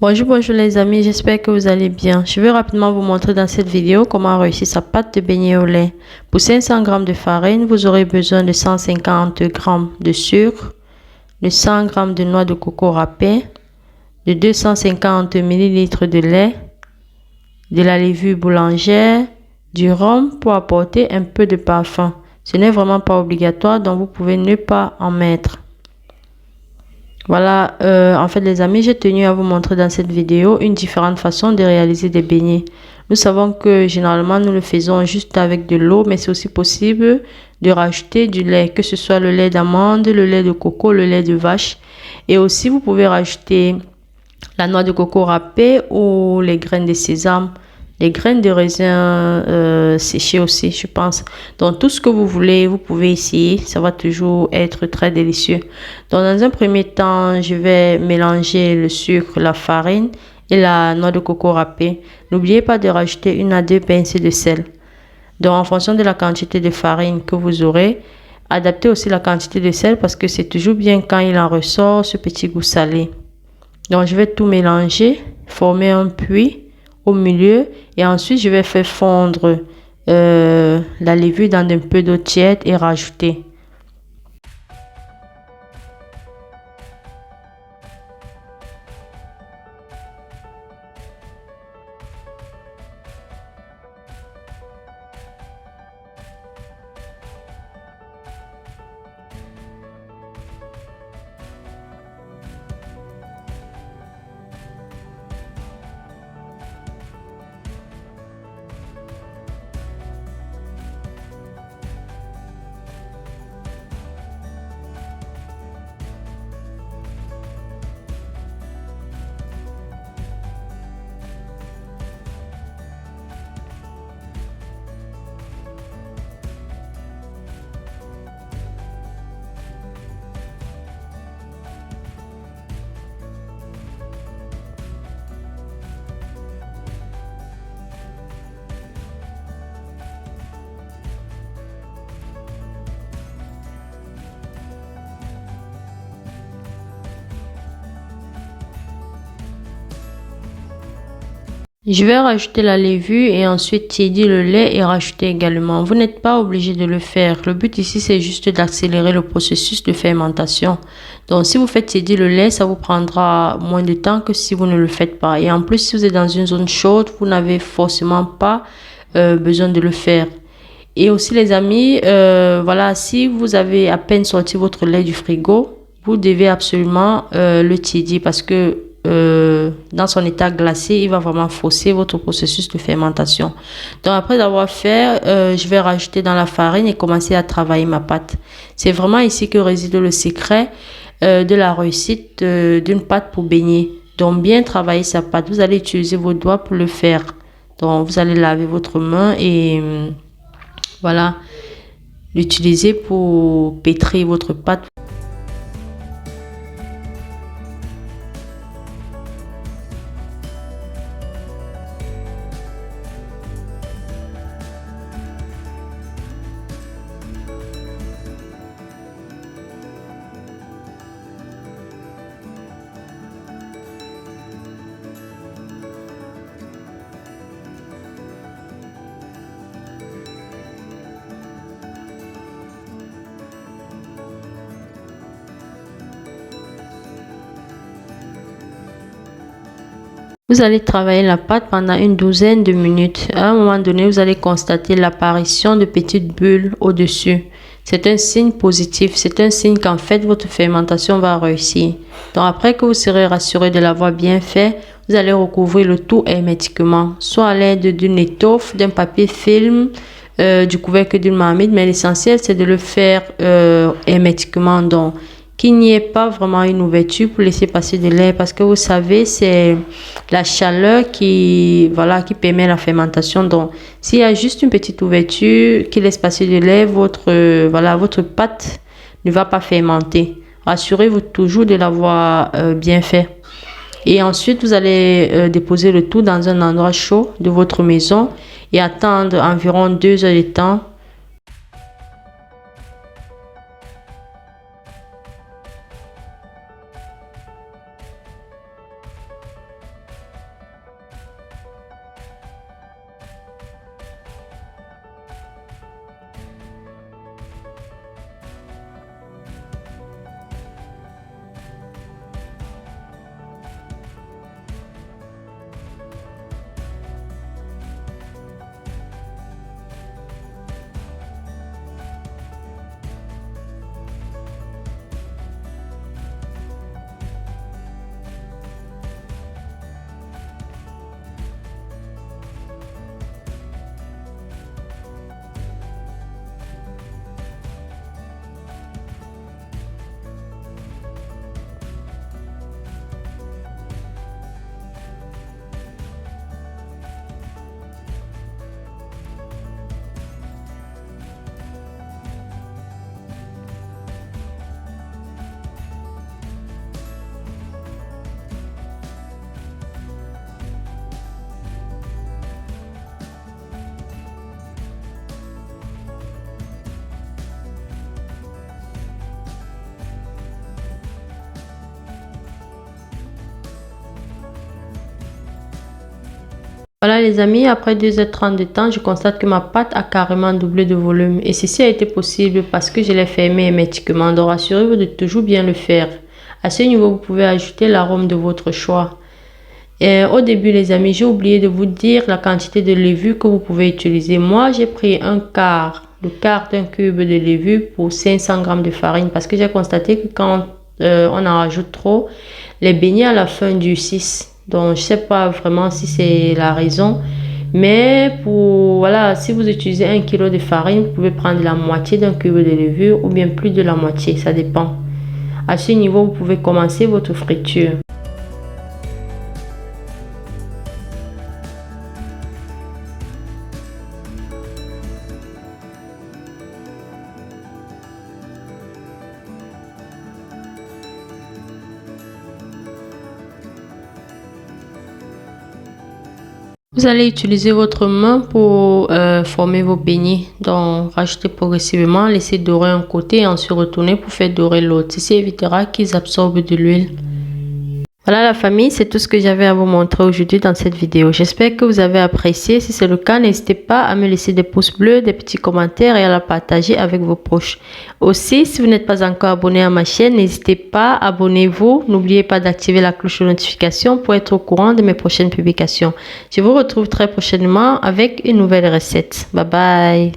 Bonjour les amis, j'espère que vous allez bien. Je vais rapidement vous montrer dans cette vidéo comment réussir sa pâte de beignet au lait. Pour 500 g de farine, vous aurez besoin de 150 g de sucre, de 100 g de noix de coco râpée, de 250 ml de lait, de la levure boulangère, du rhum pour apporter un peu de parfum. Ce n'est vraiment pas obligatoire, donc vous pouvez ne pas en mettre. Voilà, en fait les amis, j'ai tenu à vous montrer dans cette vidéo une différente façon de réaliser des beignets. Nous savons que généralement nous le faisons juste avec de l'eau, mais c'est aussi possible de rajouter du lait, que ce soit le lait d'amande, le lait de coco, le lait de vache. Et aussi vous pouvez rajouter la noix de coco râpée ou les graines de sésame, les graines de raisin séchées aussi, je pense. Donc, tout ce que vous voulez, vous pouvez essayer. Ça va toujours être très délicieux. Donc, dans un premier temps, je vais mélanger le sucre, la farine et la noix de coco râpée. N'oubliez pas de rajouter 1 à 2 pincées de sel. Donc, en fonction de la quantité de farine que vous aurez, adaptez aussi la quantité de sel parce que c'est toujours bien quand il en ressort ce petit goût salé. Donc, je vais tout mélanger, former un puits au milieu et ensuite, je vais faire fondre la levure dans un peu d'eau tiède et rajouter. Je vais rajouter la levure et ensuite tiédir le lait et rajouter également. Vous n'êtes pas obligé de le faire. Le but ici, c'est juste d'accélérer le processus de fermentation. Donc, si vous faites tiédir le lait, ça vous prendra moins de temps que si vous ne le faites pas. Et en plus, si vous êtes dans une zone chaude, vous n'avez forcément pas besoin de le faire. Et aussi, les amis, voilà, si vous avez à peine sorti votre lait du frigo, vous devez absolument le tiédir parce que dans son état glacé, il va vraiment fausser votre processus de fermentation. Donc après avoir fait, je vais rajouter dans la farine et commencer à travailler ma pâte. C'est vraiment ici que réside le secret de la réussite d'une pâte pour beignet. Donc bien travailler sa pâte. Vous allez utiliser vos doigts pour le faire. Donc vous allez laver votre main et voilà, l'utiliser pour pétrir votre pâte. Vous allez travailler la pâte pendant une douzaine de minutes. À un moment donné, vous allez constater l'apparition de petites bulles au-dessus. C'est un signe positif. C'est un signe qu'en fait, votre fermentation va réussir. Donc, après que vous serez rassuré de l'avoir bien fait, vous allez recouvrir le tout hermétiquement, soit à l'aide d'une étoffe, d'un papier film, du couvercle d'une marmite. Mais l'essentiel, c'est de le faire hermétiquement. Donc, qu'il n'y ait pas vraiment une ouverture pour laisser passer de l'air parce que vous savez, c'est la chaleur qui permet la fermentation. Donc, s'il y a juste une petite ouverture qui laisse passer de l'air, votre pâte ne va pas fermenter. Rassurez-vous toujours de l'avoir bien fait. Et ensuite, vous allez déposer le tout dans un endroit chaud de votre maison et attendre environ 2 heures de temps. Voilà les amis, après 2h30 de temps, je constate que ma pâte a carrément doublé de volume. Et ceci a été possible parce que je l'ai fermé hermétiquement. Donc rassurez-vous de toujours bien le faire. À ce niveau, vous pouvez ajouter l'arôme de votre choix. Et au début les amis, j'ai oublié de vous dire la quantité de levure que vous pouvez utiliser. Moi, j'ai pris le quart d'un cube de levure pour 500 g de farine parce que j'ai constaté que quand on en rajoute trop, les beignets à la fin durcissent. Donc, je sais pas vraiment si c'est la raison. Mais voilà, si vous utilisez 1 kg de farine, vous pouvez prendre la moitié d'un cube de levure ou bien plus de la moitié, ça dépend. À ce niveau, vous pouvez commencer votre friture. Vous allez utiliser votre main pour former vos beignets. Donc, rajoutez progressivement, laissez dorer un côté et ensuite retourner pour faire dorer l'autre. Ceci évitera qu'ils absorbent de l'huile. Voilà la famille, c'est tout ce que j'avais à vous montrer aujourd'hui dans cette vidéo. J'espère que vous avez apprécié. Si c'est le cas, n'hésitez pas à me laisser des pouces bleus, des petits commentaires et à la partager avec vos proches. Aussi, si vous n'êtes pas encore abonné à ma chaîne, n'hésitez pas, abonnez-vous. N'oubliez pas d'activer la cloche de notification pour être au courant de mes prochaines publications. Je vous retrouve très prochainement avec une nouvelle recette. Bye bye.